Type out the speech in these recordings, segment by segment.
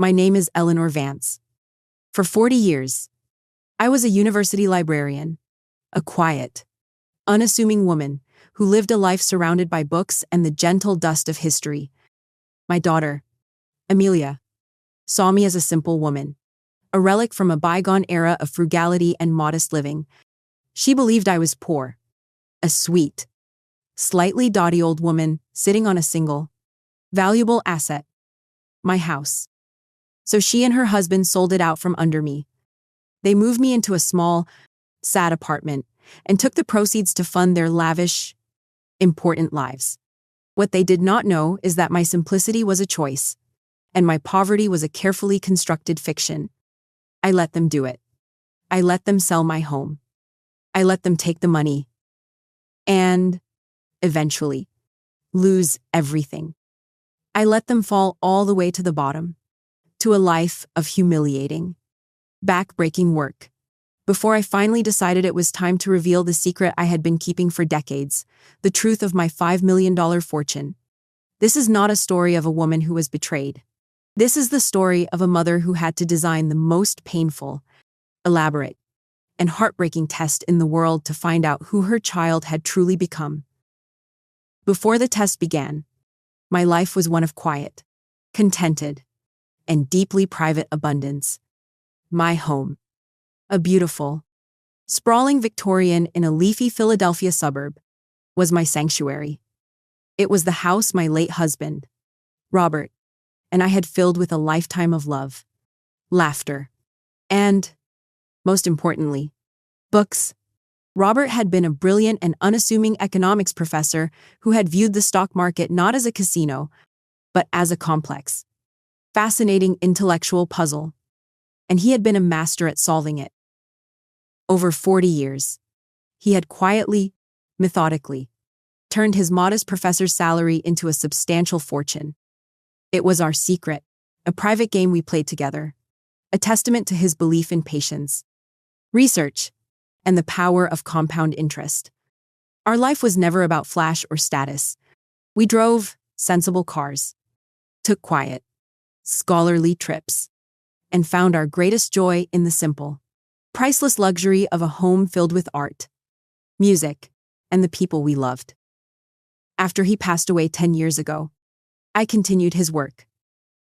My name is Eleanor Vance. For 40 years, I was a university librarian, a quiet, unassuming woman who lived a life surrounded by books and the gentle dust of history. My daughter, Amelia, saw me as a simple woman, a relic from a bygone era of frugality and modest living. She believed I was poor, a sweet, slightly dotty old woman sitting on a single, valuable asset, my house. So she and her husband sold it out from under me. They moved me into a small, sad apartment and took the proceeds to fund their lavish, important lives. What they did not know is that my simplicity was a choice, and my poverty was a carefully constructed fiction. I let them do it. I let them sell my home. I let them take the money. And, eventually, lose everything. I let them fall all the way to the bottom, to a life of humiliating, back-breaking work, before I finally decided it was time to reveal the secret I had been keeping for decades, the truth of my $5 million fortune. This is not a story of a woman who was betrayed. This is the story of a mother who had to design the most painful, elaborate, and heartbreaking test in the world to find out who her child had truly become. Before the test began, my life was one of quiet, contented, and deeply private abundance. My home, a beautiful, sprawling Victorian in a leafy Philadelphia suburb, was my sanctuary. It was the house my late husband, Robert, and I had filled with a lifetime of love, laughter, and, most importantly, books. Robert had been a brilliant and unassuming economics professor who had viewed the stock market not as a casino, but as a complex, fascinating intellectual puzzle, and he had been a master at solving it. Over 40 years, he had quietly, methodically, turned his modest professor's salary into a substantial fortune. It was our secret, a private game we played together, a testament to his belief in patience, research, and the power of compound interest. Our life was never about flash or status. We drove sensible cars, took quiet, scholarly trips, and found our greatest joy in the simple, priceless luxury of a home filled with art, music, and the people we loved. After he passed away 10 years ago, I continued his work.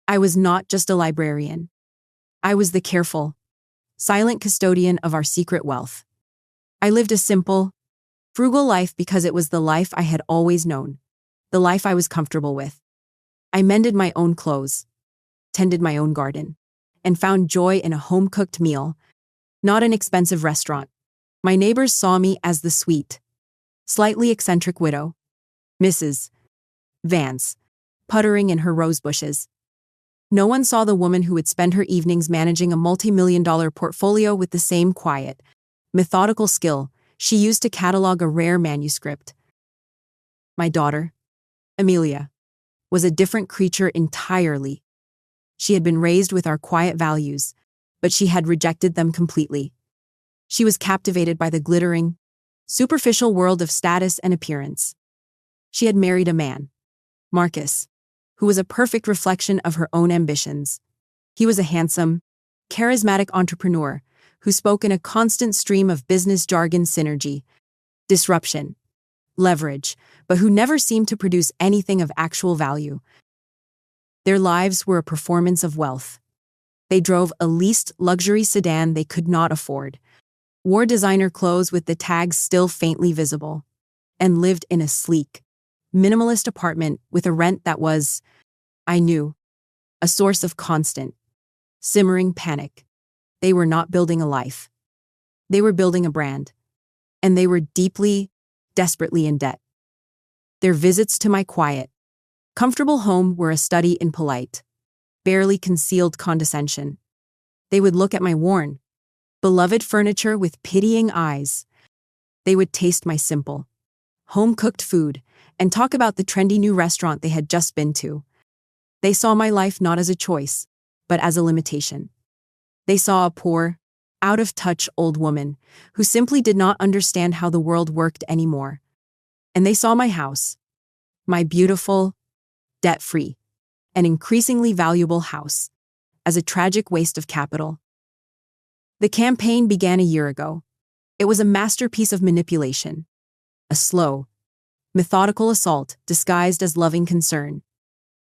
I was not just a librarian. I was the careful, silent custodian of our secret wealth. I lived a simple, frugal life because it was the life I had always known, the life I was comfortable with. I mended my own clothes, tended my own garden, and found joy in a home-cooked meal, not an expensive restaurant. My neighbors saw me as the sweet, slightly eccentric widow, Mrs. Vance, puttering in her rose bushes. No one saw the woman who would spend her evenings managing a multi-million-dollar portfolio with the same quiet, methodical skill she used to catalog a rare manuscript. My daughter, Amelia, was a different creature entirely. She had been raised with our quiet values, but she had rejected them completely. She was captivated by the glittering, superficial world of status and appearance. She had married a man, Marcus, who was a perfect reflection of her own ambitions. He was a handsome, charismatic entrepreneur who spoke in a constant stream of business jargon synergy, disruption, leverage, but who never seemed to produce anything of actual value. Their lives were a performance of wealth. They drove a leased luxury sedan they could not afford, wore designer clothes with the tags still faintly visible, and lived in a sleek, minimalist apartment with a rent that was, I knew, a source of constant, simmering panic. They were not building a life. They were building a brand. And they were deeply, desperately in debt. Their visits to my quiet, comfortable home were a study in polite, barely concealed condescension. They would look at my worn, beloved furniture with pitying eyes. They would taste my simple, home-cooked food and talk about the trendy new restaurant they had just been to. They saw my life not as a choice, but as a limitation. They saw a poor, out-of-touch old woman who simply did not understand how the world worked anymore. And they saw my house, my beautiful, debt-free, and increasingly valuable house, as a tragic waste of capital. The campaign began a year ago. It was a masterpiece of manipulation, a slow, methodical assault disguised as loving concern.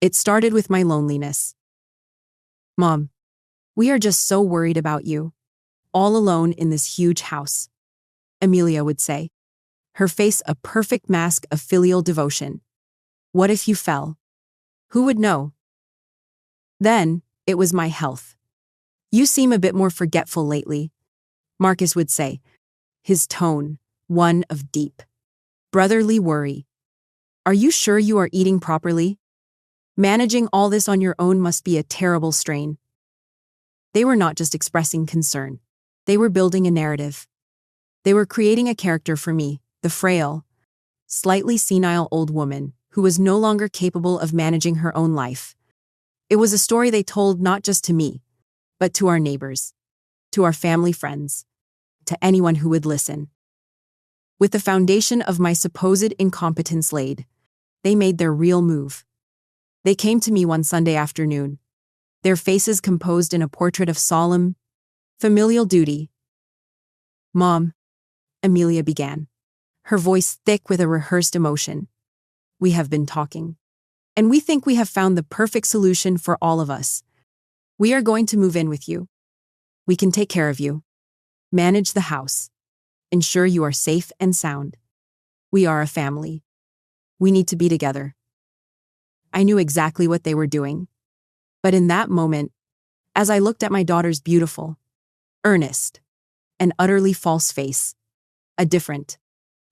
It started with my loneliness. "Mom, we are just so worried about you, all alone in this huge house," Amelia would say, her face a perfect mask of filial devotion. "What if you fell? Who would know?" Then, it was my health. "You seem a bit more forgetful lately," Marcus would say, his tone one of deep, brotherly worry. "Are you sure you are eating properly? Managing all this on your own must be a terrible strain." They were not just expressing concern. They were building a narrative. They were creating a character for me, the frail, slightly senile old woman who was no longer capable of managing her own life. It was a story they told not just to me, but to our neighbors, to our family friends, to anyone who would listen. With the foundation of my supposed incompetence laid, they made their real move. They came to me one Sunday afternoon, their faces composed in a portrait of solemn, familial duty. "Mom," Amelia began, her voice thick with a rehearsed emotion, "we have been talking, and we think we have found the perfect solution for all of us. We are going to move in with you. We can take care of you, manage the house, ensure you are safe and sound. We are a family. We need to be together." I knew exactly what they were doing. But in that moment, as I looked at my daughter's beautiful, earnest, and utterly false face, a different,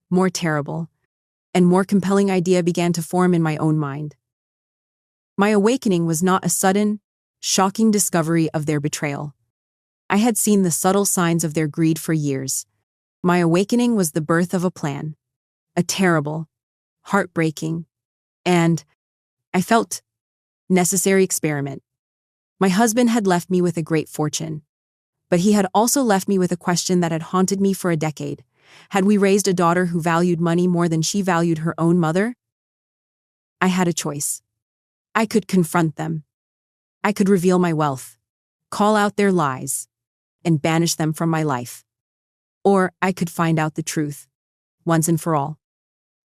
more terrible, and more compelling idea began to form in my own mind. My awakening was not a sudden, shocking discovery of their betrayal. I had seen the subtle signs of their greed for years. My awakening was the birth of a plan, a terrible, heartbreaking, and, I felt, necessary experiment. My husband had left me with a great fortune, but he had also left me with a question that had haunted me for a decade. Had we raised a daughter who valued money more than she valued her own mother? I had a choice. I could confront them. I could reveal my wealth, call out their lies, and banish them from my life. Or I could find out the truth, once and for all.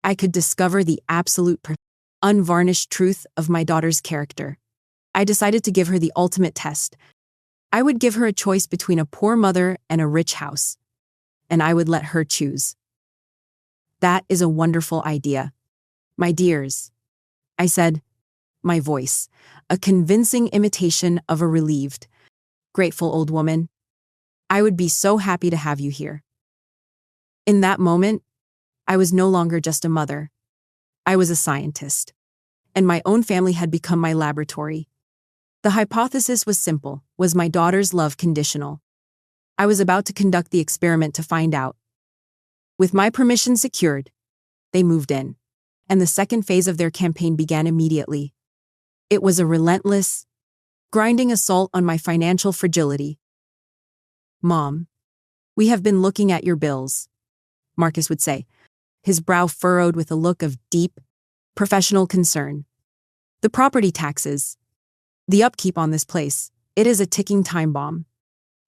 I could discover the absolute, unvarnished truth of my daughter's character. I decided to give her the ultimate test. I would give her a choice between a poor mother and a rich house, and I would let her choose. "That is a wonderful idea, my dears," I said, my voice a convincing imitation of a relieved, grateful old woman. "I would be so happy to have you here." In that moment, I was no longer just a mother. I was a scientist, and my own family had become my laboratory. The hypothesis was simple: was my daughter's love conditional? I was about to conduct the experiment to find out. With my permission secured, they moved in, and the second phase of their campaign began immediately. It was a relentless, grinding assault on my financial fragility. "Mom, we have been looking at your bills," Marcus would say, his brow furrowed with a look of deep, professional concern. "The property taxes, the upkeep on this place, it is a ticking time bomb.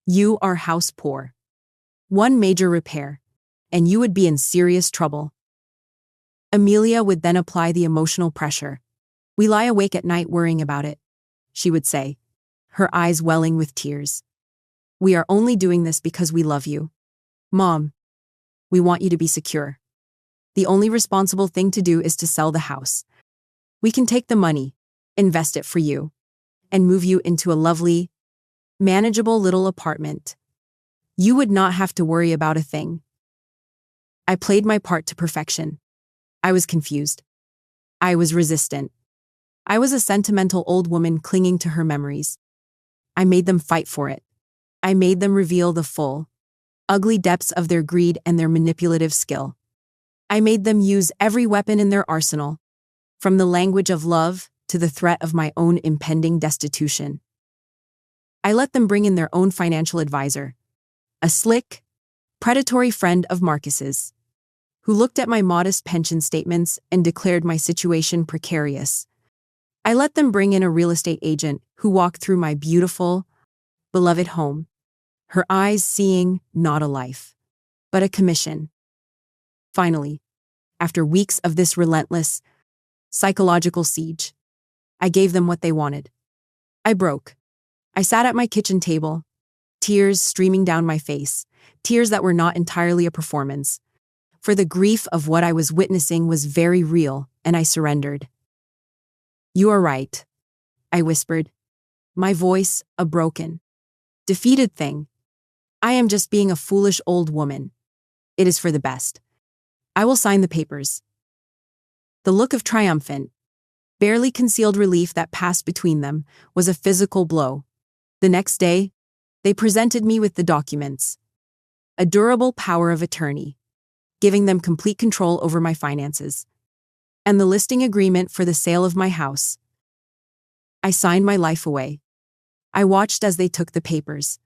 You are house poor. One major repair, and you would be in serious trouble." Amelia would then apply the emotional pressure. "We lie awake at night worrying about it," she would say, her eyes welling with tears. "We are only doing this because we love you. Mom, we want you to be secure. The only responsible thing to do is to sell the house. We can take the money, invest it for you, and move you into a lovely, manageable little apartment. You would not have to worry about a thing." I played my part to perfection. I was confused. I was resistant. I was a sentimental old woman clinging to her memories. I made them fight for it. I made them reveal the full, ugly depths of their greed and their manipulative skill. I made them use every weapon in their arsenal, from the language of love to the threat of my own impending destitution. I let them bring in their own financial advisor, a slick, predatory friend of Marcus's, who looked at my modest pension statements and declared my situation precarious. I let them bring in a real estate agent who walked through my beautiful, beloved home, her eyes seeing not a life, but a commission. Finally, after weeks of this relentless, psychological siege, I gave them what they wanted. I broke. I sat at my kitchen table, tears streaming down my face, tears that were not entirely a performance. For the grief of what I was witnessing was very real, and I surrendered. "You are right," I whispered, my voice a broken, defeated thing. "I am just being a foolish old woman. It is for the best. I will sign the papers." The look of triumphant, barely concealed relief that passed between them was a physical blow. The next day, they presented me with the documents, a durable power of attorney, giving them complete control over my finances, and the listing agreement for the sale of my house. I signed my life away. I watched as they took the papers,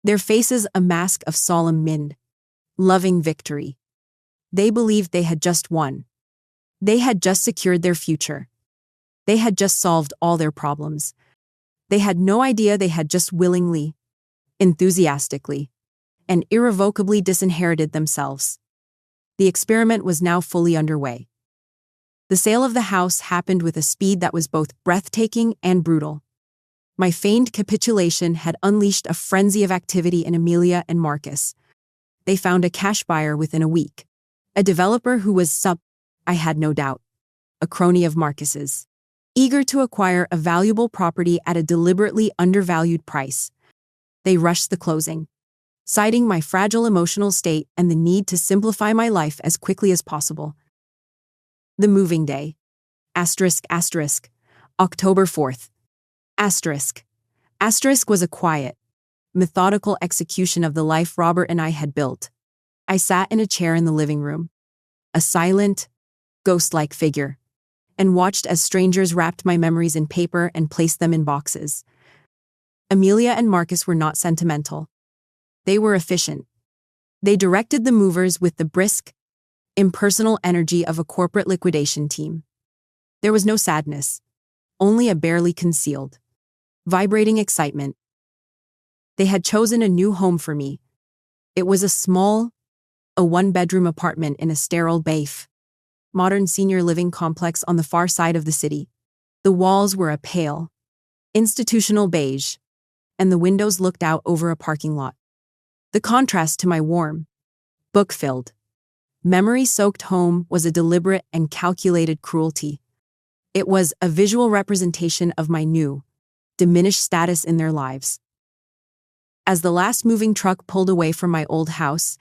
their faces a mask of solemn mind, loving victory. They believed they had just won. They had just secured their future. They had just solved all their problems. They had no idea they had just willingly, enthusiastically, and irrevocably disinherited themselves. The experiment was now fully underway. The sale of the house happened with a speed that was both breathtaking and brutal. My feigned capitulation had unleashed a frenzy of activity in Amelia and Marcus. They found a cash buyer within a week, a developer who was I had no doubt, a crony of Marcus's, eager to acquire a valuable property at a deliberately undervalued price. They rushed the closing, citing my fragile emotional state and the need to simplify my life as quickly as possible. The moving day. October 4th. Was a quiet, methodical execution of the life Robert and I had built. I sat in a chair in the living room, a silent, ghost-like figure, and watched as strangers wrapped my memories in paper and placed them in boxes. Amelia and Marcus were not sentimental. They were efficient. They directed the movers with the brisk, impersonal energy of a corporate liquidation team. There was no sadness, only a barely concealed, vibrating excitement. They had chosen a new home for me. It was a one-bedroom apartment in a sterile modern senior living complex on the far side of the city. The walls were a pale, institutional beige, and the windows looked out over a parking lot. The contrast to my warm, book-filled, memory-soaked home was a deliberate and calculated cruelty. It was a visual representation of my new, diminished status in their lives. As the last moving truck pulled away from my old house,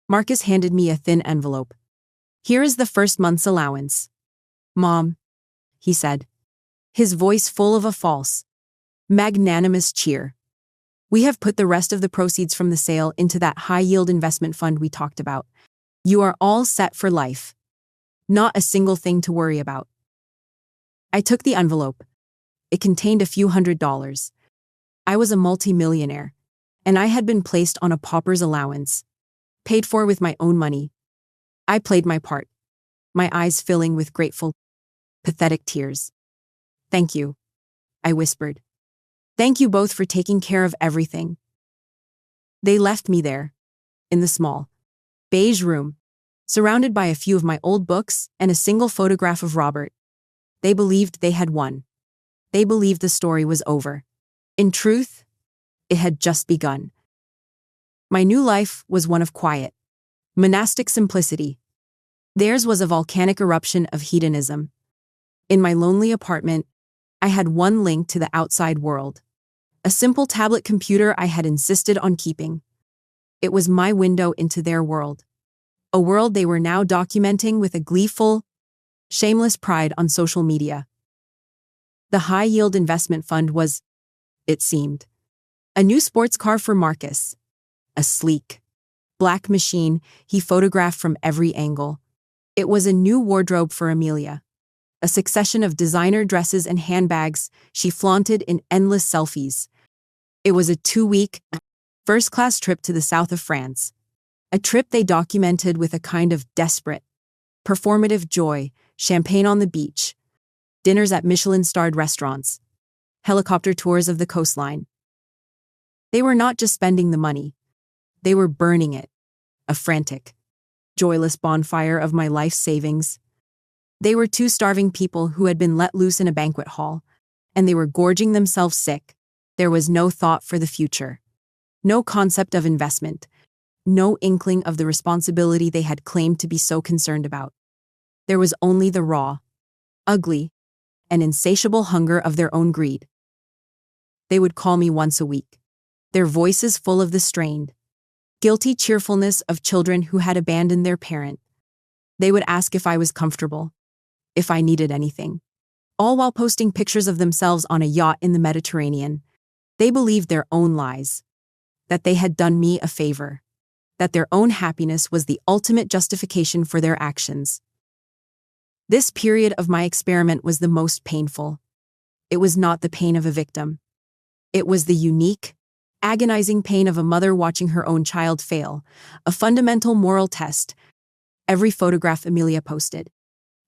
Marcus handed me a thin envelope. "Here is the first month's allowance." "Mom," he said, his voice full of a false, magnanimous cheer. "We have put the rest of the proceeds from the sale into that high-yield investment fund we talked about. You are all set for life. Not a single thing to worry about." I took the envelope. It contained a few $100s. I was a multi-millionaire, and I had been placed on a pauper's allowance, paid for with my own money. I played my part, my eyes filling with grateful, pathetic tears. "Thank you," I whispered. "Thank you both for taking care of everything." They left me there, in the small, beige room, surrounded by a few of my old books and a single photograph of Robert. They believed they had won. They believed the story was over. In truth, it had just begun. My new life was one of quiet, monastic simplicity. Theirs was a volcanic eruption of hedonism. In my lonely apartment, I had one link to the outside world, a simple tablet computer I had insisted on keeping. It was my window into their world, a world they were now documenting with a gleeful, shameless pride on social media. The high-yield investment fund was, it seemed, a new sports car for Marcus, a sleek, black machine he photographed from every angle. It was a new wardrobe for Amelia, a succession of designer dresses and handbags she flaunted in endless selfies. It was a 2-week, first-class trip to the south of France, a trip they documented with a kind of desperate, performative joy, champagne on the beach, dinners at Michelin-starred restaurants, helicopter tours of the coastline. They were not just spending the money. They were burning it, a frantic, joyless bonfire of my life's savings. They were two starving people who had been let loose in a banquet hall, and they were gorging themselves sick. There was no thought for the future, no concept of investment, no inkling of the responsibility they had claimed to be so concerned about. There was only the raw, ugly, and insatiable hunger of their own greed. They would call me once a week, their voices full of the strained, guilty cheerfulness of children who had abandoned their parent. They would ask if I was comfortable, if I needed anything, all while posting pictures of themselves on a yacht in the Mediterranean. They believed their own lies, that they had done me a favor, that their own happiness was the ultimate justification for their actions. This period of my experiment was the most painful. It was not the pain of a victim. It was the unique, agonizing pain of a mother watching her own child fail, a fundamental moral test. Every photograph Amelia posted,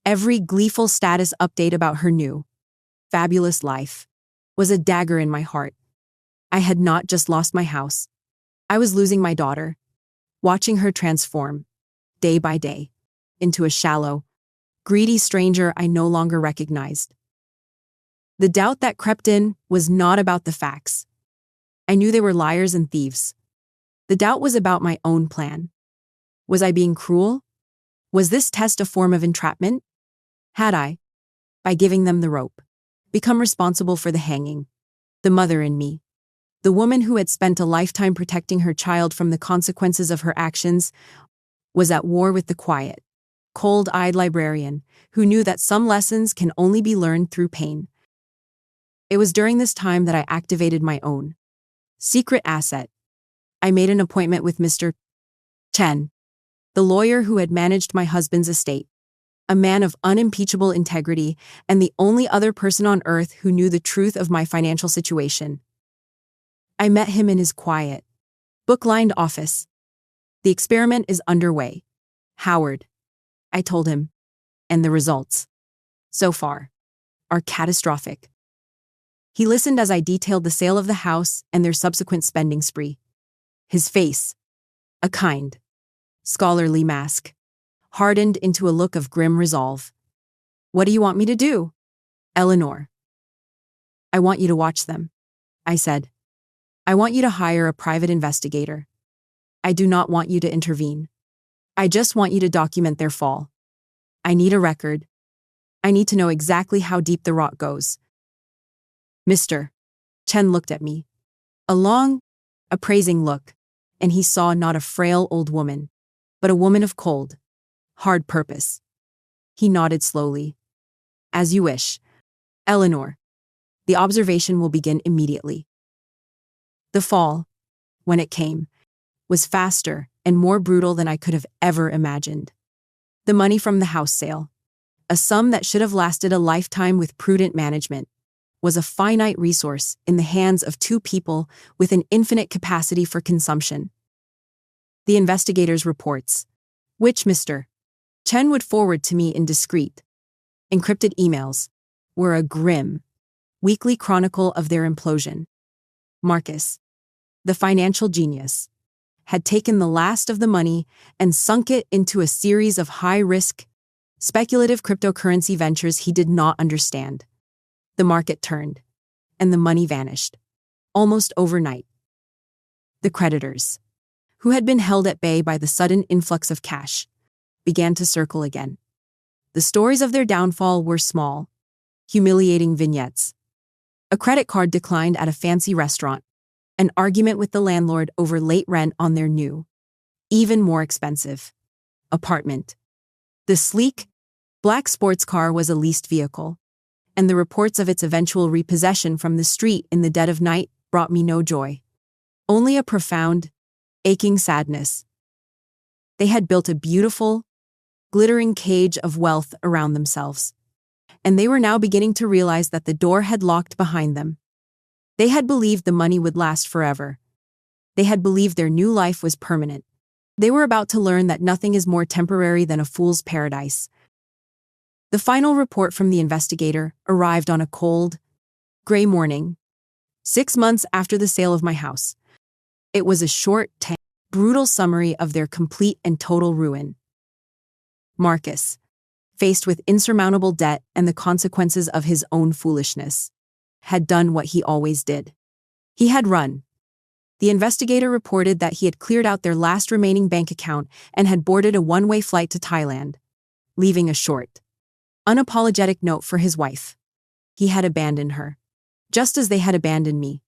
every gleeful status update about her new, fabulous life, was a dagger in my heart. I had not just lost my house. I was losing my daughter, watching her transform, day by day, into a shallow, greedy stranger I no longer recognized. The doubt that crept in was not about the facts. I knew they were liars and thieves. The doubt was about my own plan. Was I being cruel? Was this test a form of entrapment? Had I, by giving them the rope, become responsible for the hanging? The mother in me, the woman who had spent a lifetime protecting her child from the consequences of her actions, was at war with the quiet, cold-eyed librarian who knew that some lessons can only be learned through pain. It was during this time that I activated my own secret asset. I made an appointment with Mr. Chen, the lawyer who had managed my husband's estate, a man of unimpeachable integrity and the only other person on earth who knew the truth of my financial situation. I met him in his quiet, book-lined office. The experiment is underway, Howard, I told him, and the results, so far, are catastrophic. He listened as I detailed the sale of the house and their subsequent spending spree. His face, a kind, scholarly mask, hardened into a look of grim resolve. What do you want me to do, Eleanor? I want you to watch them, I said. I want you to hire a private investigator. I do not want you to intervene. I just want you to document their fall. I need a record. I need to know exactly how deep the rot goes. Mr. Chen looked at me. A long, appraising look, and he saw not a frail old woman, but a woman of cold, hard purpose. He nodded slowly. As you wish, Eleanor. The observation will begin immediately. The fall, when it came, was faster and more brutal than I could have ever imagined. The money from the house sale, a sum that should have lasted a lifetime with prudent management, was a finite resource in the hands of two people with an infinite capacity for consumption. The investigators' reports, which Mr. Chen would forward to me in discreet, encrypted emails, were a grim, weekly chronicle of their implosion. Marcus, the financial genius, had taken the last of the money and sunk it into a series of high-risk, speculative cryptocurrency ventures he did not understand. The market turned, and the money vanished, almost overnight. The creditors, who had been held at bay by the sudden influx of cash, began to circle again. The stories of their downfall were small, humiliating vignettes. A credit card declined at a fancy restaurant, an argument with the landlord over late rent on their new, even more expensive, apartment. The sleek, black sports car was a leased vehicle, and the reports of its eventual repossession from the street in the dead of night brought me no joy. Only a profound, aching sadness. They had built a beautiful, glittering cage of wealth around themselves, and they were now beginning to realize that the door had locked behind them. They had believed the money would last forever. They had believed their new life was permanent. They were about to learn that nothing is more temporary than a fool's paradise. The final report from the investigator arrived on a cold, gray morning, 6 months after the sale of my house. It was a short, brutal summary of their complete and total ruin. Marcus, faced with insurmountable debt and the consequences of his own foolishness, had done what he always did. He had run. The investigator reported that he had cleared out their last remaining bank account and had boarded a one-way flight to Thailand, leaving a short, unapologetic note for his wife. He had abandoned her, just as they had abandoned me.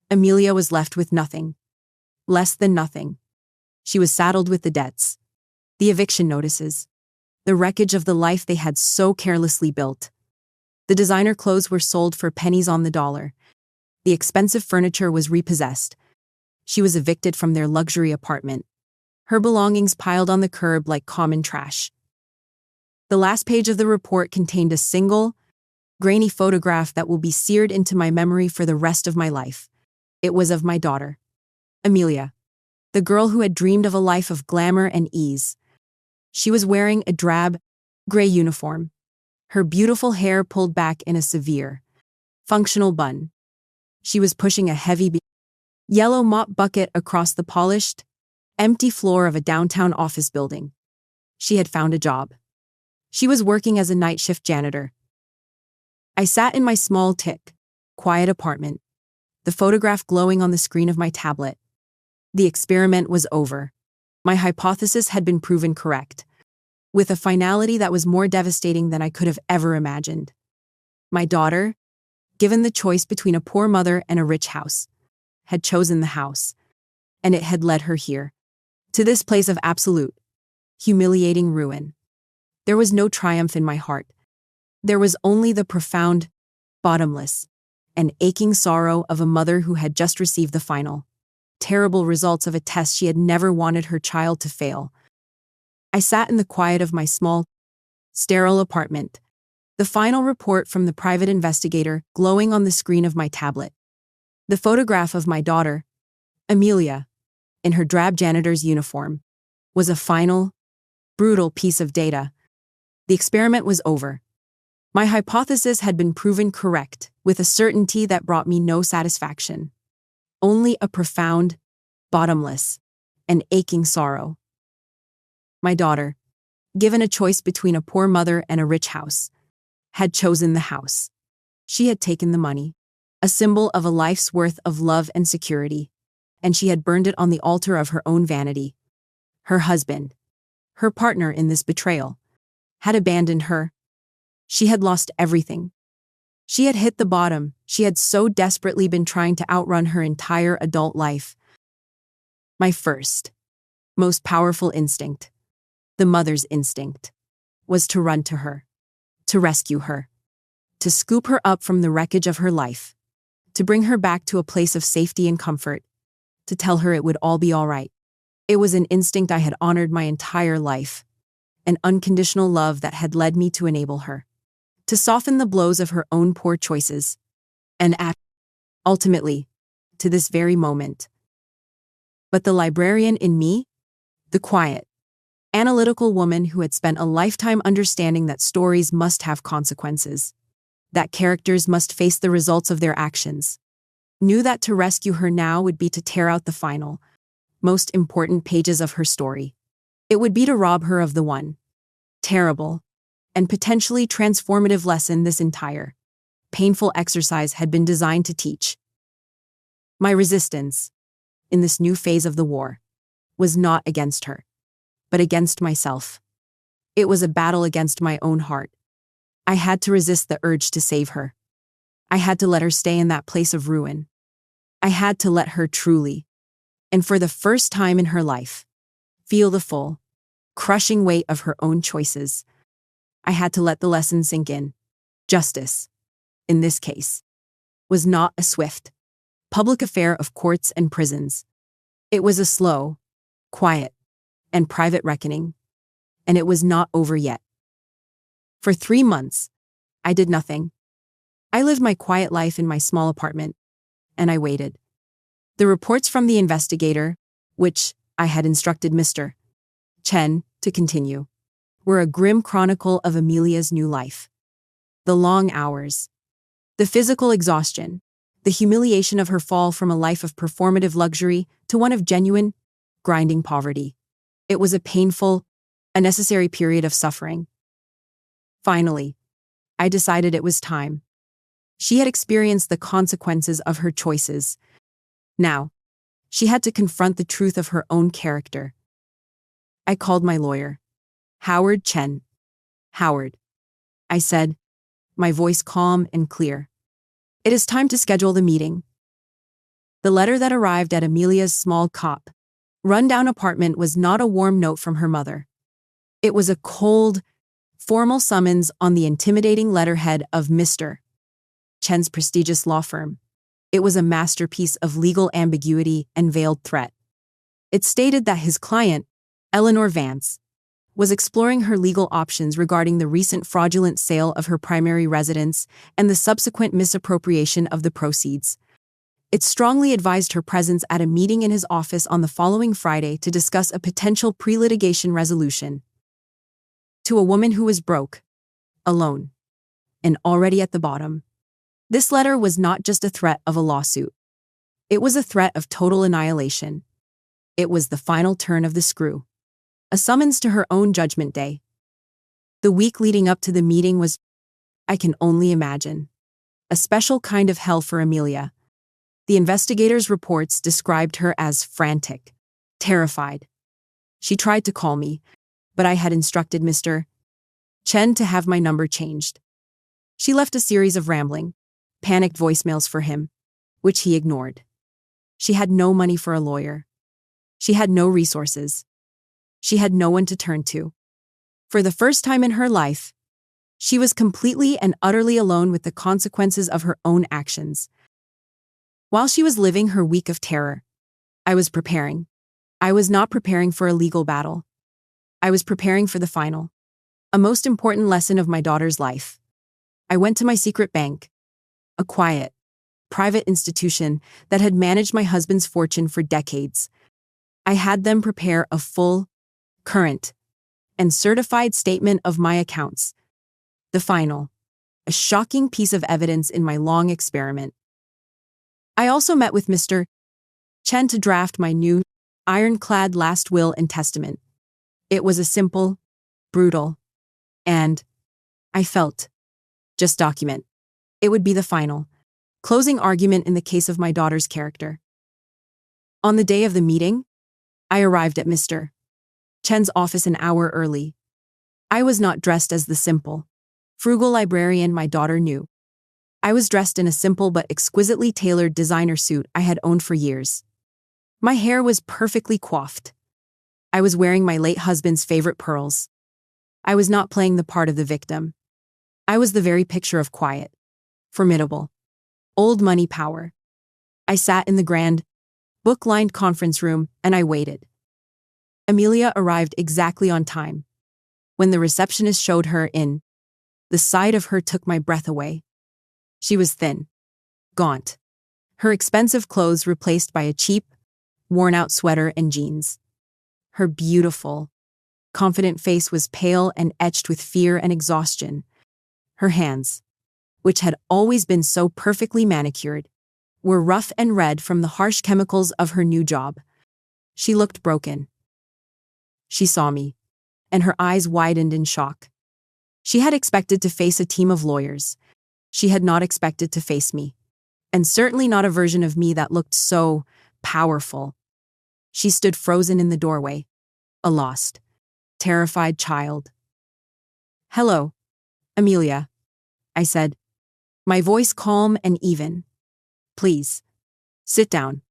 Amelia was left with nothing. Less than nothing. She was saddled with the debts, the eviction notices, the wreckage of the life they had so carelessly built. The designer clothes were sold for pennies on the dollar. The expensive furniture was repossessed. She was evicted from their luxury apartment, her belongings piled on the curb like common trash. The last page of the report contained a single, grainy photograph that will be seared into my memory for the rest of my life. It was of my daughter, Amelia, the girl who had dreamed of a life of glamour and ease. She was wearing a drab, gray uniform, her beautiful hair pulled back in a severe, functional bun. She was pushing a heavy, yellow mop bucket across the polished, empty floor of a downtown office building. She had found a job. She was working as a night shift janitor. I sat in my small, quiet apartment, the photograph glowing on the screen of my tablet. The experiment was over. My hypothesis had been proven correct, with a finality that was more devastating than I could have ever imagined. My daughter, given the choice between a poor mother and a rich house, had chosen the house, and it had led her here, to this place of absolute, humiliating ruin. There was no triumph in my heart. There was only the profound, bottomless, and aching sorrow of a mother who had just received the final, terrible results of a test she had never wanted her child to fail. I sat in the quiet of my small, sterile apartment, the final report from the private investigator glowing on the screen of my tablet. The photograph of my daughter, Amelia, in her drab janitor's uniform, was a final, brutal piece of data. The experiment was over. My hypothesis had been proven correct, with a certainty that brought me no satisfaction. Only a profound, bottomless, and aching sorrow. My daughter, given a choice between a poor mother and a rich house, had chosen the house. She had taken the money, a symbol of a life's worth of love and security, and she had burned it on the altar of her own vanity. Her husband, her partner in this betrayal, had abandoned her. She had lost everything. She had hit the bottom. She had so desperately been trying to outrun her entire adult life. My first, most powerful instinct, the mother's instinct, was to run to her, to rescue her, to scoop her up from the wreckage of her life, to bring her back to a place of safety and comfort, to tell her it would all be all right. It was an instinct I had honored my entire life, an unconditional love that had led me to enable her, to soften the blows of her own poor choices, and ultimately, to this very moment. But the librarian in me, the quiet, analytical woman who had spent a lifetime understanding that stories must have consequences, that characters must face the results of their actions, knew that to rescue her now would be to tear out the final, most important pages of her story. It would be to rob her of the one, terrible, and potentially transformative lesson this entire, painful exercise had been designed to teach. My resistance, in this new phase of the war, was not against her, but against myself. It was a battle against my own heart. I had to resist the urge to save her. I had to let her stay in that place of ruin. I had to let her truly, and for the first time in her life, feel the full, crushing weight of her own choices. I had to let the lesson sink in. Justice, in this case, was not a swift, public affair of courts and prisons. It was a slow, quiet, and private reckoning, and it was not over yet. For 3 months, I did nothing. I lived my quiet life in my small apartment, and I waited. The reports from the investigator, which I had instructed Mr. Chen to continue, were a grim chronicle of Amelia's new life. The long hours, the physical exhaustion, the humiliation of her fall from a life of performative luxury to one of genuine, grinding poverty. It was a painful, unnecessary period of suffering. Finally, I decided it was time. She had experienced the consequences of her choices. Now, she had to confront the truth of her own character. I called my lawyer. Howard Chen. Howard, I said, my voice calm and clear. It is time to schedule the meeting. The letter that arrived at Amelia's small rundown apartment was not a warm note from her mother. It was a cold, formal summons on the intimidating letterhead of Mr. Chen's prestigious law firm. It was a masterpiece of legal ambiguity and veiled threat. It stated that his client, Eleanor Vance, was exploring her legal options regarding the recent fraudulent sale of her primary residence and the subsequent misappropriation of the proceeds. It strongly advised her presence at a meeting in his office on the following Friday to discuss a potential pre-litigation resolution. To a woman who was broke, alone, and already at the bottom, this letter was not just a threat of a lawsuit. It was a threat of total annihilation. It was the final turn of the screw. A summons to her own judgment day. The week leading up to the meeting was, I can only imagine, a special kind of hell for Amelia. The investigators' reports described her as frantic, terrified. She tried to call me, but I had instructed Mr. Chen to have my number changed. She left a series of rambling, panicked voicemails for him, which he ignored. She had no money for a lawyer. She had no resources. She had no one to turn to. For the first time in her life, she was completely and utterly alone with the consequences of her own actions. While she was living her week of terror, I was preparing. I was not preparing for a legal battle. I was preparing for the final, a most important lesson of my daughter's life. I went to my secret bank, a quiet, private institution that had managed my husband's fortune for decades. I had them prepare a full, current, and certified statement of my accounts. The final, a shocking piece of evidence in my long experiment. I also met with Mr. Chen to draft my new, ironclad last will and testament. It was a simple, brutal, and, I felt, just document. It would be the final, closing argument in the case of my daughter's character. On the day of the meeting, I arrived at Mr. Chen's office an hour early. I was not dressed as the simple, frugal librarian my daughter knew. I was dressed in a simple but exquisitely tailored designer suit I had owned for years. My hair was perfectly coiffed. I was wearing my late husband's favorite pearls. I was not playing the part of the victim. I was the very picture of quiet, formidable, old money power. I sat in the grand, book-lined conference room and I waited. Amelia arrived exactly on time. When the receptionist showed her in, the sight of her took my breath away. She was thin, gaunt, her expensive clothes replaced by a cheap, worn-out sweater and jeans. Her beautiful, confident face was pale and etched with fear and exhaustion. Her hands, which had always been so perfectly manicured, were rough and red from the harsh chemicals of her new job. She looked broken. She saw me, and her eyes widened in shock. She had expected to face a team of lawyers. She had not expected to face me, and certainly not a version of me that looked so powerful. She stood frozen in the doorway, a lost, terrified child. "Hello, Amelia," I said, my voice calm and even. "Please, sit down."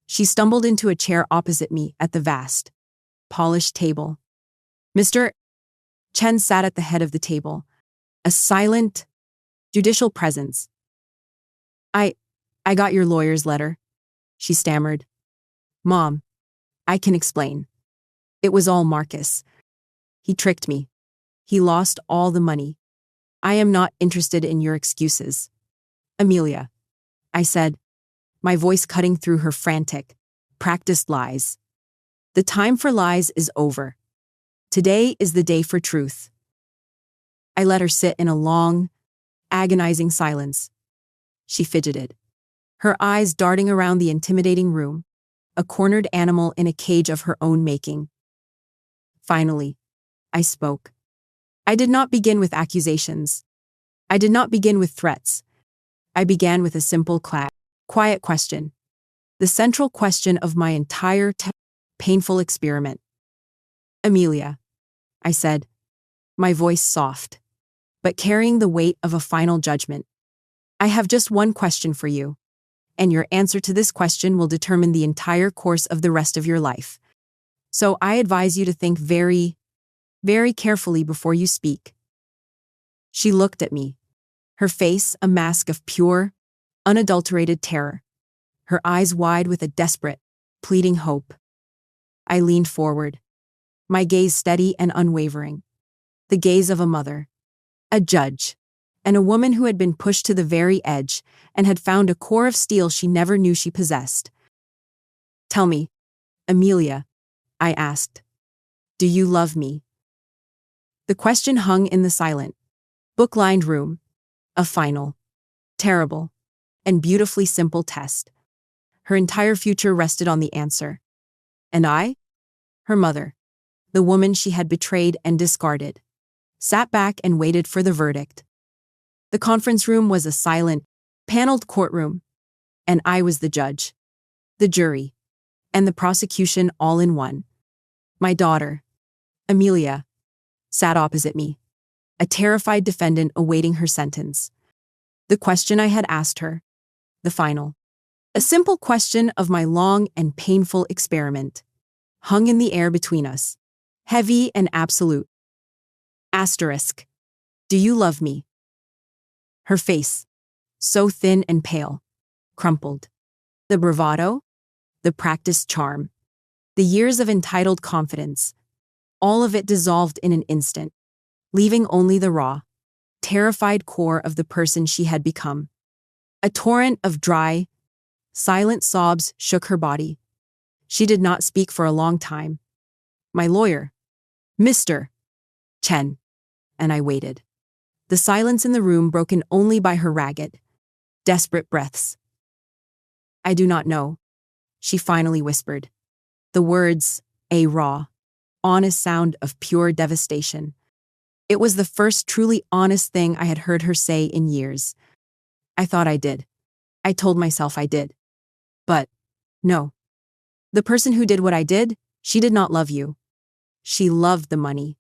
She stumbled into a chair opposite me at the vast, polished table. Mr. Chen sat at the head of the table, a silent, judicial presence. I got your lawyer's letter," she stammered. "Mom, I can explain. It was all Marcus. He tricked me. He lost all the money. I am not interested in your excuses." "Amelia," I said, my voice cutting through her frantic, practiced lies. "The time for lies is over. Today is the day for truth. I let her sit in a long, agonizing silence. She fidgeted, her eyes darting around the intimidating room, a cornered animal in a cage of her own making. Finally, I spoke. I did not begin with accusations. I did not begin with threats. I began with a simple, quiet question. The central question of my entire painful experiment. Amelia, I said, my voice soft, but carrying the weight of a final judgment. I have just one question for you, and your answer to this question will determine the entire course of the rest of your life. So I advise you to think very, very carefully before you speak. She looked at me, her face a mask of pure, unadulterated terror, her eyes wide with a desperate, pleading hope. I leaned forward, my gaze steady and unwavering, the gaze of a mother, a judge, and a woman who had been pushed to the very edge and had found a core of steel she never knew she possessed. Tell me, Amelia, I asked, do you love me? The question hung in the silent, book-lined room, a final, terrible, and beautifully simple test. Her entire future rested on the answer. And I, her mother, the woman she had betrayed and discarded, sat back and waited for the verdict. The conference room was a silent, paneled courtroom, and I was the judge, the jury, and the prosecution all in one. My daughter, Amelia, sat opposite me, a terrified defendant awaiting her sentence. The question I had asked her, the final, a simple question of my long and painful experiment, hung in the air between us, heavy and absolute. Asterisk. Do you love me? Her face, so thin and pale, crumpled. The bravado, the practiced charm, the years of entitled confidence, all of it dissolved in an instant, leaving only the raw, terrified core of the person she had become. A torrent of dry, silent sobs shook her body. She did not speak for a long time. My lawyer, Mr. Chen, and I waited. The silence in the room broken only by her ragged, desperate breaths. I do not know, she finally whispered. The words, a raw, honest sound of pure devastation. It was the first truly honest thing I had heard her say in years. I thought I did. I told myself I did. But, no. The person who did what I did, she did not love you. She loved the money.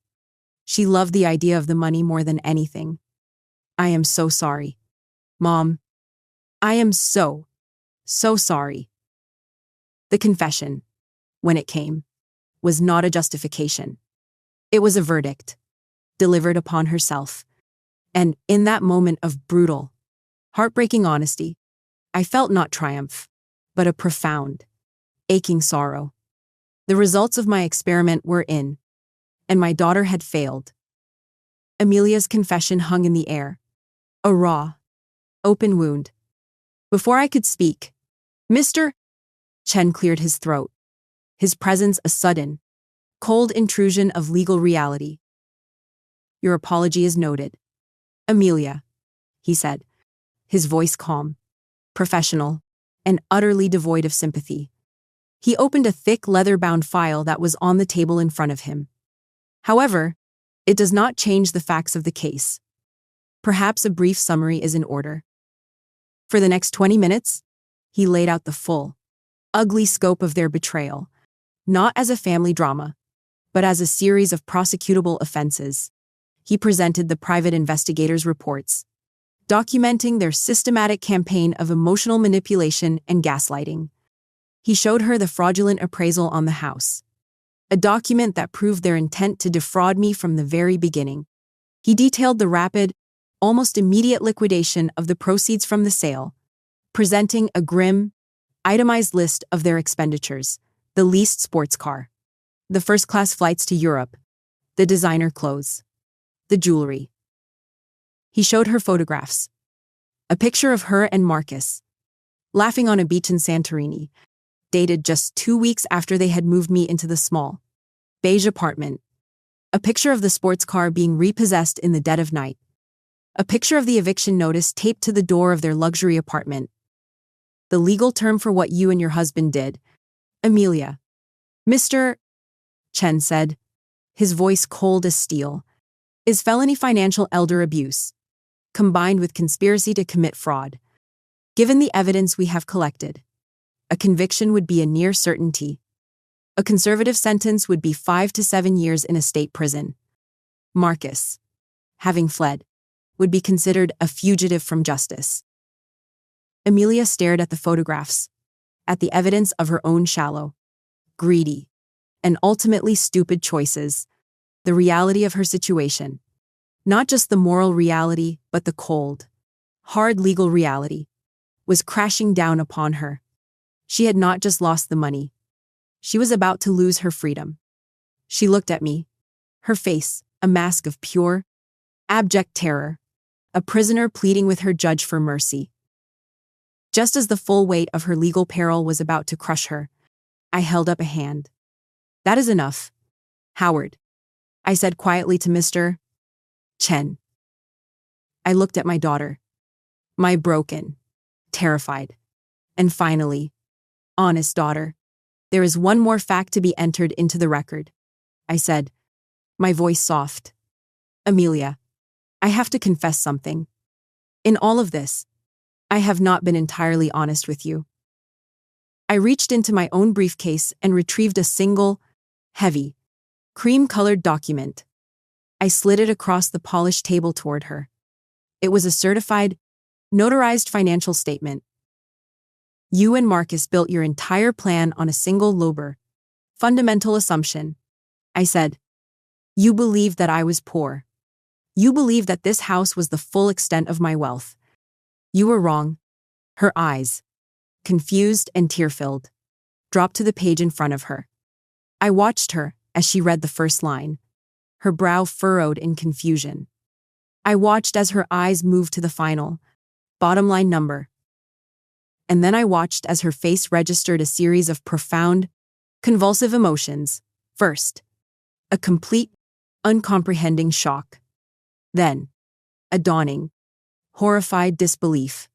She loved the idea of the money more than anything. I am so sorry. Mom, I am so sorry. The confession, when it came, was not a justification. It was a verdict, delivered upon herself. And in that moment of brutal, heartbreaking honesty, I felt not triumph, but a profound, aching sorrow. The results of my experiment were in, and my daughter had failed. Amelia's confession hung in the air, a raw, open wound. Before I could speak, Mr. Chen cleared his throat, his presence a sudden, cold intrusion of legal reality. Your apology is noted, Amelia, he said, his voice calm, professional, and utterly devoid of sympathy. He opened a thick leather-bound file that was on the table in front of him. However, it does not change the facts of the case. Perhaps a brief summary is in order. For the next 20 minutes, he laid out the full, ugly scope of their betrayal, not as a family drama, but as a series of prosecutable offenses. He presented the private investigators' reports, documenting their systematic campaign of emotional manipulation and gaslighting. He showed her the fraudulent appraisal on the house, a document that proved their intent to defraud me from the very beginning. He detailed the rapid, almost immediate liquidation of the proceeds from the sale, presenting a grim, itemized list of their expenditures: the leased sports car, the first-class flights to Europe, the designer clothes, the jewelry. He showed her photographs, a picture of her and Marcus, laughing on a beach in Santorini, dated just 2 weeks after they had moved me into the small, beige apartment. A picture of the sports car being repossessed in the dead of night. A picture of the eviction notice taped to the door of their luxury apartment. The legal term for what you and your husband did. Amelia. Mr. Chen said, his voice cold as steel, is felony financial elder abuse, combined with conspiracy to commit fraud. Given the evidence we have collected, a conviction would be a near certainty. A conservative sentence would be 5 to 7 years in a state prison. Marcus, having fled, would be considered a fugitive from justice. Amelia stared at the photographs, at the evidence of her own shallow, greedy, and ultimately stupid choices, the reality of her situation. Not just the moral reality, but the cold, hard legal reality, was crashing down upon her. She had not just lost the money. She was about to lose her freedom. She looked at me, her face a mask of pure, abject terror, a prisoner pleading with her judge for mercy. Just as the full weight of her legal peril was about to crush her, I held up a hand. That is enough, Howard, I said quietly to Mr. Chen. I looked at my daughter, my broken, terrified, and finally, honest daughter. There is one more fact to be entered into the record, I said, my voice soft. Amelia, I have to confess something. In all of this, I have not been entirely honest with you. I reached into my own briefcase and retrieved a single, heavy, cream-colored document. I slid it across the polished table toward her. It was a certified, notarized financial statement. You and Marcus built your entire plan on a single lober, fundamental assumption. I said, you believed that I was poor. You believed that this house was the full extent of my wealth. You were wrong. Her eyes, confused and tear-filled, dropped to the page in front of her. I watched her as she read the first line, her brow furrowed in confusion. I watched as her eyes moved to the final, bottom line number. And then I watched as her face registered a series of profound, convulsive emotions. First, a complete, uncomprehending shock. Then, a dawning, horrified disbelief.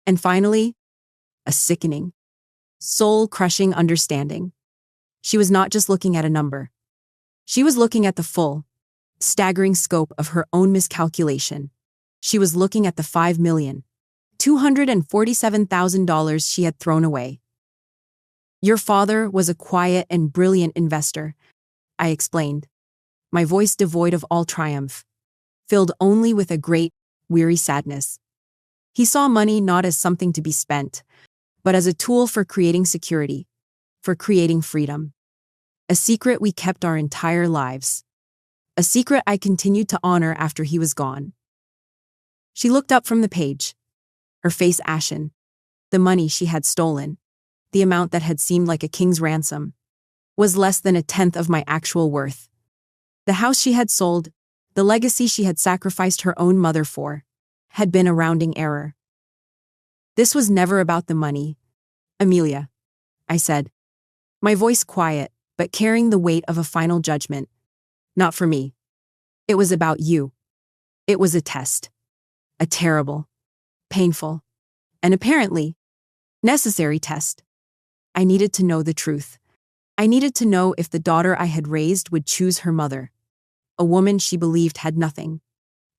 And finally, a sickening, soul-crushing understanding. She was not just looking at a number. She was looking at the full, staggering scope of her own miscalculation. She was looking at the $5,247,000 she had thrown away. Your father was a quiet and brilliant investor, I explained, my voice devoid of all triumph, filled only with a great, weary sadness. He saw money not as something to be spent, but as a tool for creating security, for creating freedom. A secret we kept our entire lives. A secret I continued to honor after he was gone. She looked up from the page, her face ashen. The money she had stolen, the amount that had seemed like a king's ransom, was less than 1/10 of my actual worth. The house she had sold, the legacy she had sacrificed her own mother for, had been a rounding error. This was never about the money, Amelia, I said, my voice quiet but carrying the weight of a final judgment. Not for me. It was about you. It was a test. A terrible, painful, and apparently necessary test. I needed to know the truth. I needed to know if the daughter I had raised would choose her mother, a woman she believed had nothing,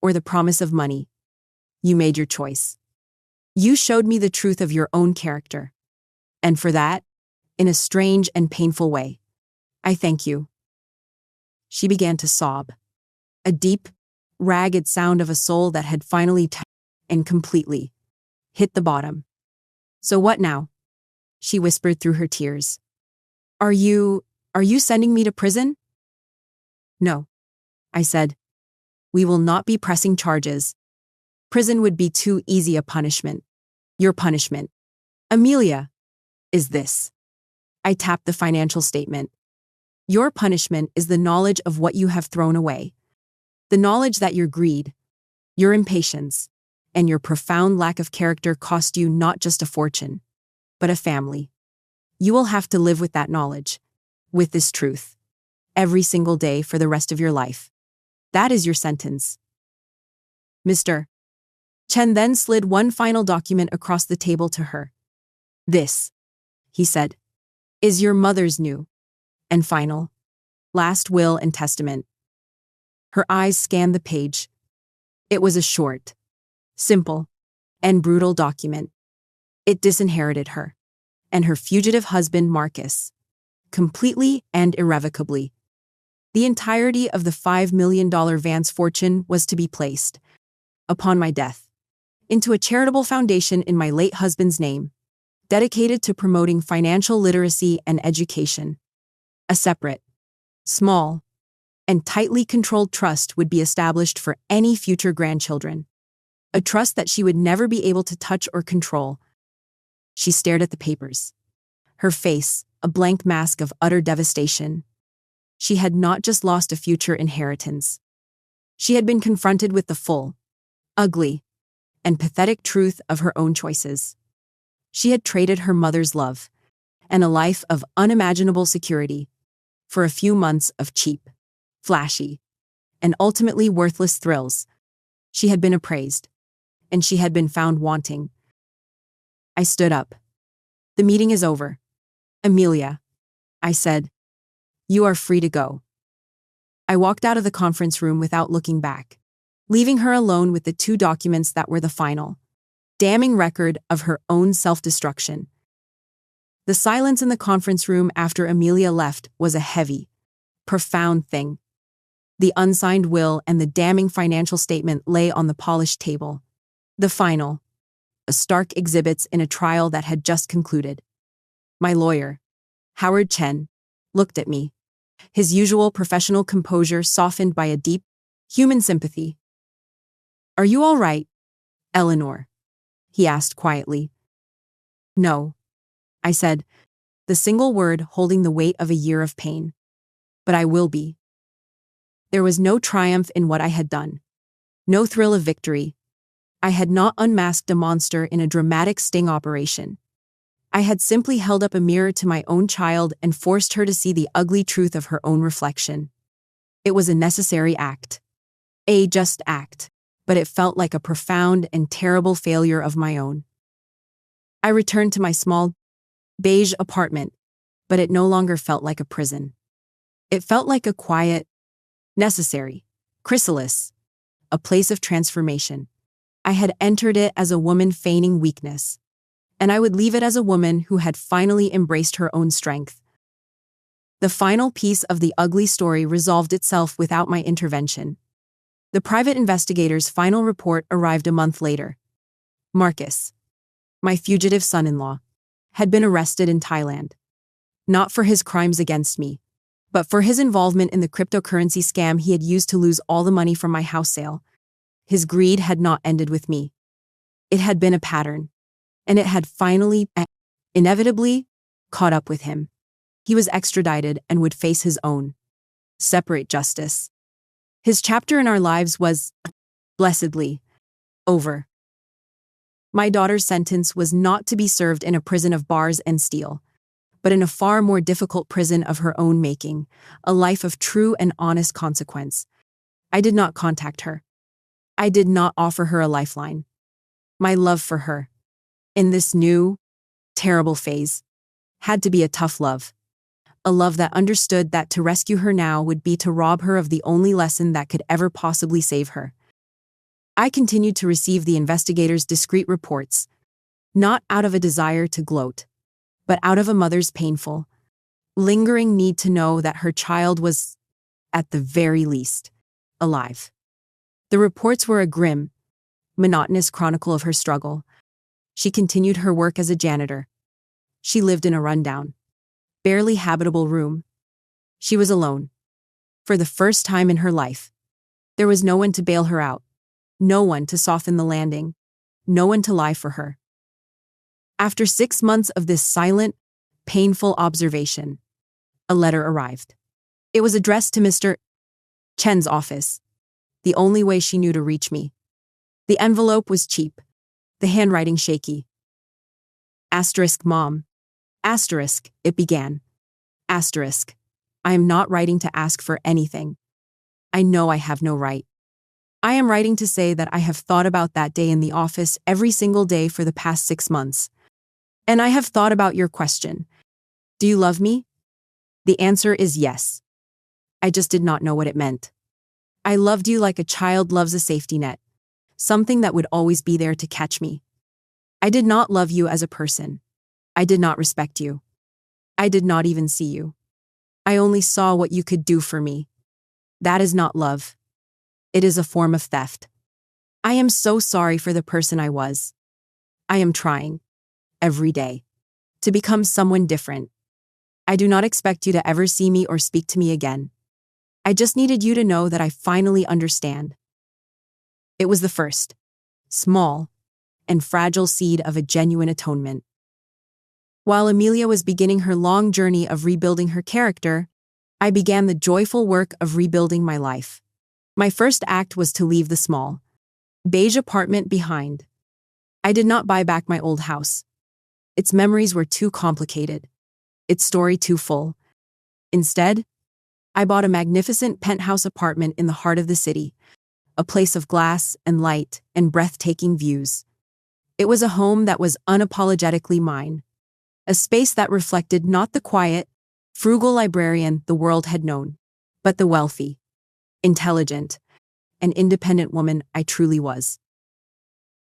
or the promise of money. You made your choice. You showed me the truth of your own character. And for that, in a strange and painful way, I thank you. She began to sob, a deep, ragged sound of a soul that had finally and completely hit the bottom. So what now? She whispered through her tears. Are you sending me to prison? No, I said. We will not be pressing charges. Prison would be too easy a punishment. Your punishment, Amelia, is this. I tapped the financial statement. Your punishment is the knowledge of what you have thrown away. The knowledge that your greed, your impatience, and your profound lack of character cost you not just a fortune, but a family. You will have to live with that knowledge, with this truth. every single day for the rest of your life. That is your sentence. Mr. Chen then slid one final document across the table to her. This, he said, is your mother's new and final last will and testament. Her eyes scanned the page. It was a short, simple, and brutal document. It disinherited her and her fugitive husband, Marcus, completely and irrevocably. The entirety of the $5 million Vance fortune was to be placed, upon my death, into a charitable foundation in my late husband's name, dedicated to promoting financial literacy and education. A separate, small, and tightly controlled trust would be established for any future grandchildren. A trust that she would never be able to touch or control. She stared at the papers, her face a blank mask of utter devastation. She had not just lost a future inheritance. She had been confronted with the full, ugly, and pathetic truth of her own choices. She had traded her mother's love and a life of unimaginable security for a few months of cheap, flashy, and ultimately worthless thrills. She had been appraised, and she had been found wanting. I stood up. The meeting is over. Amelia, I said, you are free to go. I walked out of the conference room without looking back, leaving her alone with the two documents that were the final, damning record of her own self-destruction. The silence in the conference room after Amelia left was a heavy, profound thing. The unsigned will and the damning financial statement lay on the polished table. The final, a stark exhibits in a trial that had just concluded. My lawyer, Howard Chen, looked at me, his usual professional composure softened by a deep, human sympathy. Are you all right, Eleanor? He asked quietly. No, I said, the single word holding the weight of a year of pain. But I will be. There was no triumph in what I had done. No thrill of victory. I had not unmasked a monster in a dramatic sting operation. I had simply held up a mirror to my own child and forced her to see the ugly truth of her own reflection. It was a necessary act. A just act, but it felt like a profound and terrible failure of my own. I returned to my small, beige apartment, but it no longer felt like a prison. It felt like a quiet, necessary chrysalis, a place of transformation. I had entered it as a woman feigning weakness, and I would leave it as a woman who had finally embraced her own strength. The final piece of the ugly story resolved itself without my intervention. The private investigator's final report arrived a month later. Marcus, my fugitive son-in-law, had been arrested in Thailand. Not for his crimes against me, but for his involvement in the cryptocurrency scam he had used to lose all the money from my house sale. His greed had not ended with me. It had been a pattern, and it had finally, inevitably, caught up with him. He was extradited and would face his own separate justice. His chapter in our lives was, blessedly, over. My daughter's sentence was not to be served in a prison of bars and steel, but in a far more difficult prison of her own making, a life of true and honest consequence. I did not contact her. I did not offer her a lifeline. My love for her, in this new, terrible phase, had to be a tough love. A love that understood that to rescue her now would be to rob her of the only lesson that could ever possibly save her. I continued to receive the investigators' discreet reports, not out of a desire to gloat, but out of a mother's painful, lingering need to know that her child was, at the very least, alive. The reports were a grim, monotonous chronicle of her struggle. She continued her work as a janitor. She lived in a rundown, barely habitable room. She was alone. For the first time in her life, there was no one to bail her out, no one to soften the landing, no one to lie for her. After 6 months of this silent, painful observation, a letter arrived. It was addressed to Mr. Chen's office, the only way she knew to reach me. The envelope was cheap, the handwriting shaky. Asterisk mom. Asterisk, it began. Asterisk, I am not writing to ask for anything. I know I have no right. I am writing to say that I have thought about that day in the office every single day for the past 6 months. And I have thought about your question. Do you love me? The answer is yes. I just did not know what it meant. I loved you like a child loves a safety net, something that would always be there to catch me. I did not love you as a person. I did not respect you. I did not even see you. I only saw what you could do for me. That is not love. It is a form of theft. I am so sorry for the person I was. I am trying, every day, to become someone different. I do not expect you to ever see me or speak to me again. I just needed you to know that I finally understand. It was the first, small, and fragile seed of a genuine atonement. While Amelia was beginning her long journey of rebuilding her character, I began the joyful work of rebuilding my life. My first act was to leave the small, beige apartment behind. I did not buy back my old house. Its memories were too complicated, its story too full. Instead, I bought a magnificent penthouse apartment in the heart of the city, a place of glass and light and breathtaking views. It was a home that was unapologetically mine, a space that reflected not the quiet, frugal librarian the world had known, but the wealthy, intelligent, and independent woman I truly was.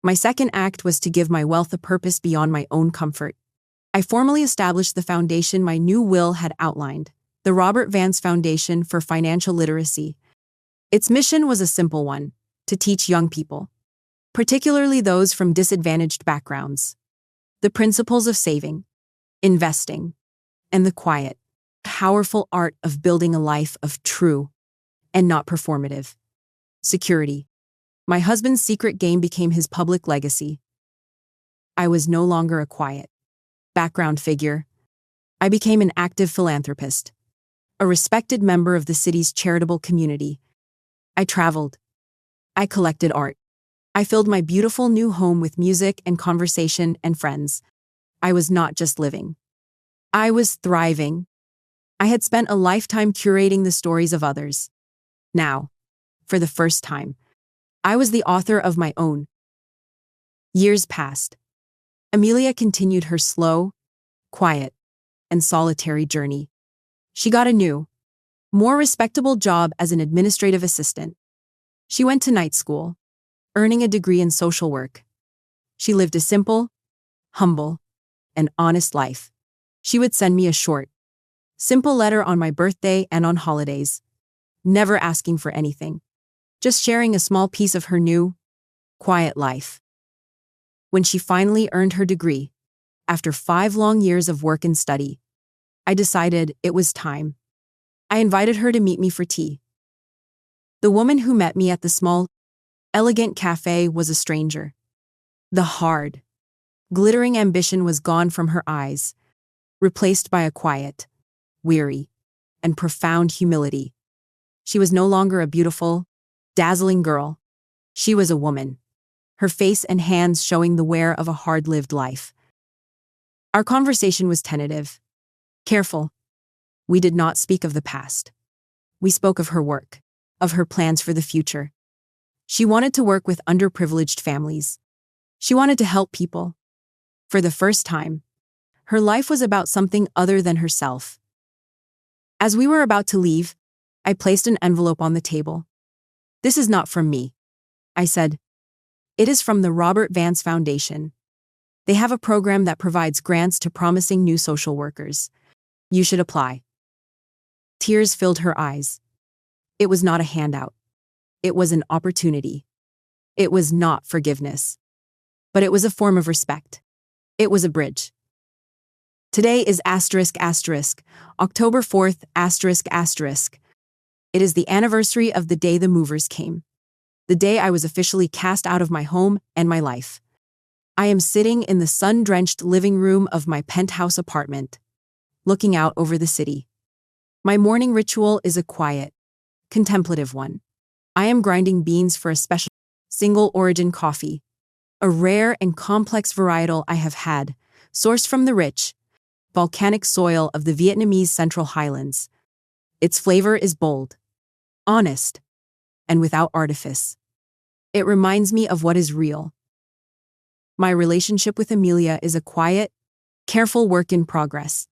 My second act was to give my wealth a purpose beyond my own comfort. I formally established the foundation my new will had outlined, the Robert Vance Foundation for Financial Literacy. Its mission was a simple one: to teach young people, particularly those from disadvantaged backgrounds, the principles of saving, investing, and the quiet, powerful art of building a life of true, and not performative, security. My husband's secret game became his public legacy. I was no longer a quiet, background figure. I became an active philanthropist, a respected member of the city's charitable community. I traveled. I collected art. I filled my beautiful new home with music and conversation and friends. I was not just living. I was thriving. I had spent a lifetime curating the stories of others. Now, for the first time, I was the author of my own. Years passed. Amelia continued her slow, quiet, and solitary journey. She got a new, more respectable job as an administrative assistant. She went to night school, earning a degree in social work. She lived a simple, humble, and honest life. She would send me a short, simple letter on my birthday and on holidays, never asking for anything, just sharing a small piece of her new, quiet life. When she finally earned her degree, after 5 long years of work and study, I decided it was time. I invited her to meet me for tea. The woman who met me at the small, elegant cafe was a stranger. The hard, glittering ambition was gone from her eyes, replaced by a quiet, weary, and profound humility. She was no longer a beautiful, dazzling girl. She was a woman, her face and hands showing the wear of a hard-lived life. Our conversation was tentative, careful. We did not speak of the past. We spoke of her work, of her plans for the future. She wanted to work with underprivileged families. She wanted to help people. For the first time, her life was about something other than herself. As we were about to leave, I placed an envelope on the table. "This is not from me," I said. "It is from the Robert Vance Foundation. They have a program that provides grants to promising new social workers. You should apply." Tears filled her eyes. It was not a handout. It was an opportunity. It was not forgiveness. But it was a form of respect. It was a bridge. Today is October 4th, It is the anniversary of the day the movers came. The day I was officially cast out of my home and my life. I am sitting in the sun-drenched living room of my penthouse apartment, looking out over the city. My morning ritual is a quiet, contemplative one. I am grinding beans for a special single-origin coffee, a rare and complex varietal I have had, sourced from the rich, volcanic soil of the Vietnamese Central Highlands. Its flavor is bold, honest, and without artifice. It reminds me of what is real. My relationship with Amelia is a quiet, careful work in progress.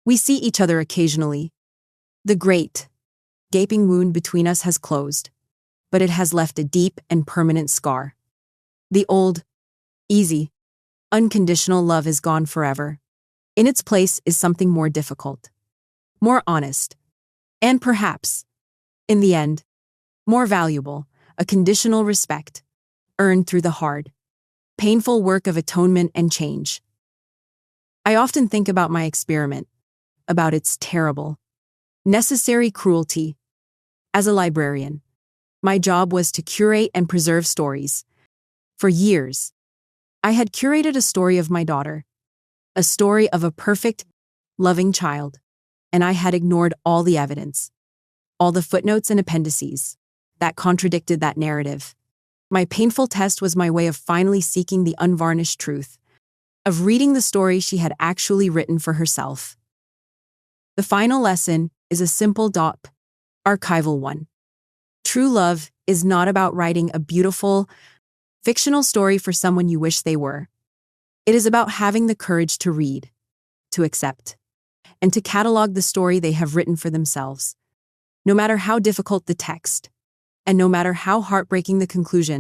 We see each other occasionally. The great, gaping wound between us has closed, but it has left a deep and permanent scar. The old, easy, unconditional love is gone forever. In its place is something more difficult, more honest, and perhaps, in the end, more valuable, a conditional respect, earned through the hard, painful work of atonement and change. I often think about my experiment, about its terrible, necessary cruelty. As a librarian, my job was to curate and preserve stories. For years, I had curated a story of my daughter, a story of a perfect, loving child, and I had ignored all the evidence, all the footnotes and appendices that contradicted that narrative. My painful test was my way of finally seeking the unvarnished truth, of reading the story she had actually written for herself. The final lesson is a simple archival one. True love is not about writing a beautiful, fictional story for someone you wish they were. It is about having the courage to read, to accept, and to catalog the story they have written for themselves. No matter how difficult the text, and no matter how heartbreaking the conclusion,